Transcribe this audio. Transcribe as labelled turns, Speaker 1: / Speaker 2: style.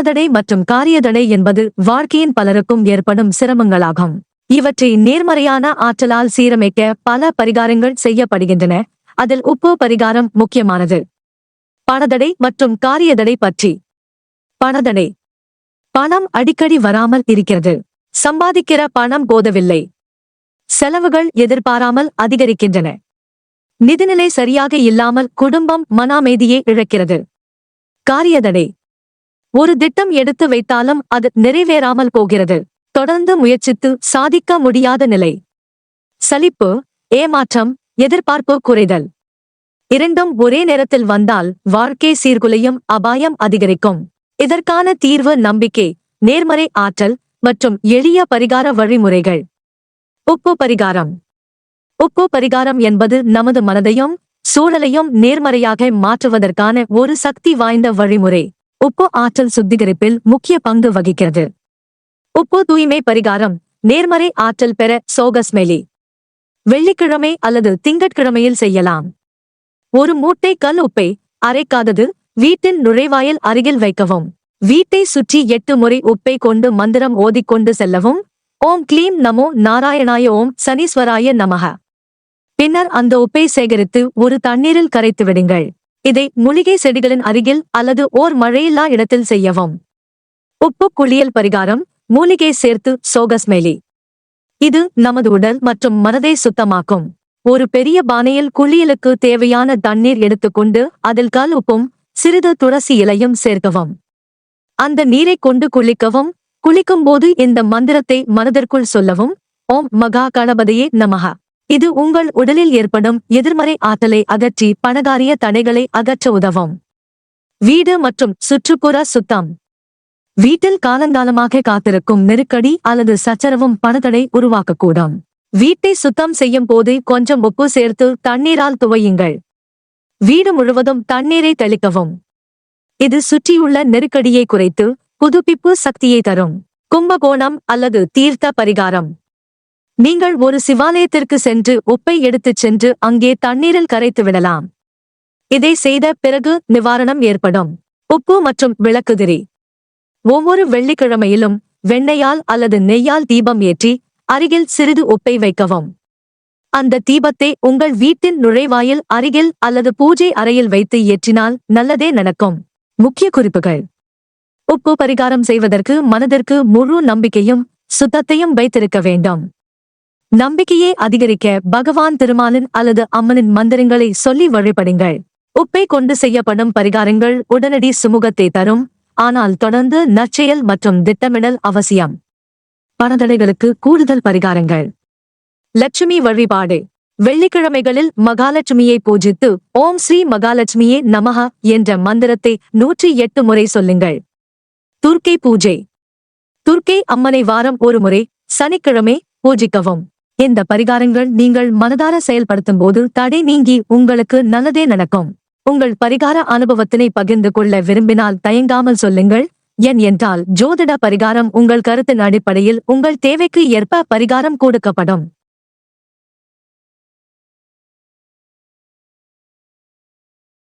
Speaker 1: பணதடை மற்றும் காரியதடை என்பது வாழ்க்கையின் பலருக்கும் ஏற்படும் சிரமங்களாகும். இவற்றை நேர்மறையான ஆற்றலால் சீரமைக்க பல பரிகாரங்கள் செய்யப்படுகின்றன. அதில் உப்பு பரிகாரம் முக்கியமானது. பணதடை மற்றும் காரியதடை பற்றி. பணதடை. பணம் அடிக்கடி வராமல் இருக்கிறது. சம்பாதிக்கிற பணம் போதவில்லை. செலவுகள் எதிர்பாராமல் அதிகரிக்கின்றன. நிதிநிலை சரியாக இல்லாமல் குடும்பம் மன அமைதியை இழக்கிறது. காரியதடை. ஒரு திட்டம் எடுத்து வைத்தாலும் அது நிறைவேறாமல் போகிறது. தொடர்ந்து முயற்சித்து சாதிக்க முடியாத நிலை. சலிப்பு, ஏமாற்றம், எதிர்பார்ப்பு குறைதல். இரண்டும் ஒரே நேரத்தில் வந்தால் வாழ்க்கை சீர்குலையும் அபாயம் அதிகரிக்கும். இதற்கான தீர்வு நம்பிக்கை, நேர்மறை ஆற்றல் மற்றும் எளிய பரிகார வழிமுறைகள். உப்பு பரிகாரம். உப்பு பரிகாரம் என்பது நமது மனதையும் சூழலையும் நேர்மறையாக மாற்றுவதற்கான ஒரு சக்தி வாய்ந்த வழிமுறை. உப்பு ஆற்றல் சுத்திகரிப்பில் முக்கிய பங்கு வகிக்கிறது. உப்பு தூய்மை பரிகாரம். நேர்மறை ஆற்றல் பெற சோகஸ்மெலி. வெள்ளிக்கிழமை அல்லது திங்கட்கிழமையில் செய்யலாம். ஒரு மூட்டை கல் உப்பை, அரைக்காதது, வீட்டின் நுழைவாயில் அருகில் வைக்கவும். வீட்டை சுற்றி 8 முறை உப்பை கொண்டு மந்திரம் ஓதிக்கொண்டு செல்லவும். ஓம் க்ளீம் நமோ நாராயணாய, ஓம் சனீஸ்வராய நமக. பின்னர் அந்த உப்பை சேகரித்து ஒரு தண்ணீரில் கரைத்து விடுங்கள். இதை மூலிகை செடிகளின் அருகில் அல்லது ஓர் மழையில்லா இடத்தில் செய்யவும். உப்பு குளியல் பரிகாரம். மூலிகை சேர்த்து சோகஸ்மெலி. இது நமது உடல் மற்றும் மனதை சுத்தமாக்கும். ஒரு பெரிய பானையில் குளியலுக்கு தேவையான தண்ணீர் எடுத்துக்கொண்டு அதில் கல் உப்பும் சிறிது துளசி இலையும் சேர்க்கவும். அந்த நீரை கொண்டு குளிக்கவும். குளிக்கும்போது இந்த மந்திரத்தை மனதிற்குள் சொல்லவும். ஓம் மகா கணபதியே நமக. இது உங்கள் உடலில் ஏற்படும் எதிர்மறை ஆற்றலை அகற்றி பணகாரிய தடைகளை அகற்ற உதவும். வீடு மற்றும் சுற்றுப்புற சுத்தம். வீட்டில் காலங்காலமாக காத்திருக்கும் நெருக்கடி அல்லது சச்சரவும் பணதடை உருவாக்கக்கூடும். வீட்டை சுத்தம் செய்யும் போது கொஞ்சம் உப்பு சேர்த்து தண்ணீரால் துவையுங்கள். வீடு முழுவதும் தண்ணீரை தெளிக்கவும். இது சுற்றியுள்ள நெருக்கடியை குறைத்து புதுப்பிப்பு சக்தியை தரும். கும்பகோணம் அல்லது தீர்த்த பரிகாரம். நீங்கள் ஒரு சிவாலயத்திற்கு சென்று உப்பை எடுத்துச் சென்று அங்கே தண்ணீரில் கரைத்து விடலாம். இதை செய்த பிறகு நிவாரணம் ஏற்படும். உப்பு மற்றும் விளக்குதிரி. ஒவ்வொரு வெள்ளிக்கிழமையிலும் வெண்ணெயால் அல்லது நெய்யால் தீபம் ஏற்றி அருகில் சிறிது உப்பை வைக்கவும். அந்த தீபத்தை உங்கள் வீட்டின் நுழைவாயில் அருகில் அல்லது பூஜை அறையில் வைத்து ஏற்றினால் நல்லதே நடக்கும். முக்கிய குறிப்புகள். உப்பு பரிகாரம் செய்வதற்கு மனதிற்கு முழு நம்பிக்கையும் சுத்தத்தையும் வைத்திருக்க வேண்டும். நம்பிக்கையை அதிகரிக்க பகவான் திருமாலின் அல்லது அம்மனின் மந்திரங்களை சொல்லி வழிபடுங்கள். உப்பை கொண்டு செய்யப்படும் பரிகாரங்கள் உடனடி சுமூகத்தை தரும். ஆனால் தொடர்ந்து நற்செயல் மற்றும் திட்டமிடல் அவசியம். பணதடைகளுக்கு கூடுதல் பரிகாரங்கள். லட்சுமி வழிபாடு. வெள்ளிக்கிழமைகளில் மகாலட்சுமியை பூஜித்து ஓம் ஸ்ரீ மகாலட்சுமியே நமஹ என்ற மந்திரத்தை 108 முறை சொல்லுங்கள். துர்க்கை பூஜை. துர்க்கை அம்மனை வாரம் ஒரு முறை சனிக்கிழமை பூஜிக்கவும். இந்த பரிகாரங்கள் நீங்கள் மனதார செயல்படுத்தும் போது தடை நீங்கி உங்களுக்கு நல்லதே நடக்கும். உங்கள் பரிகார அனுபவத்தினை பகிர்ந்து கொள்ள விரும்பினால் தயங்காமல் சொல்லுங்கள். என்றால் ஜோதிட பரிகாரம் உங்கள் கருத்தின் அடிப்படையில் உங்கள் தேவைக்கு ஏற்ப பரிகாரம் கொடுக்கப்படும்.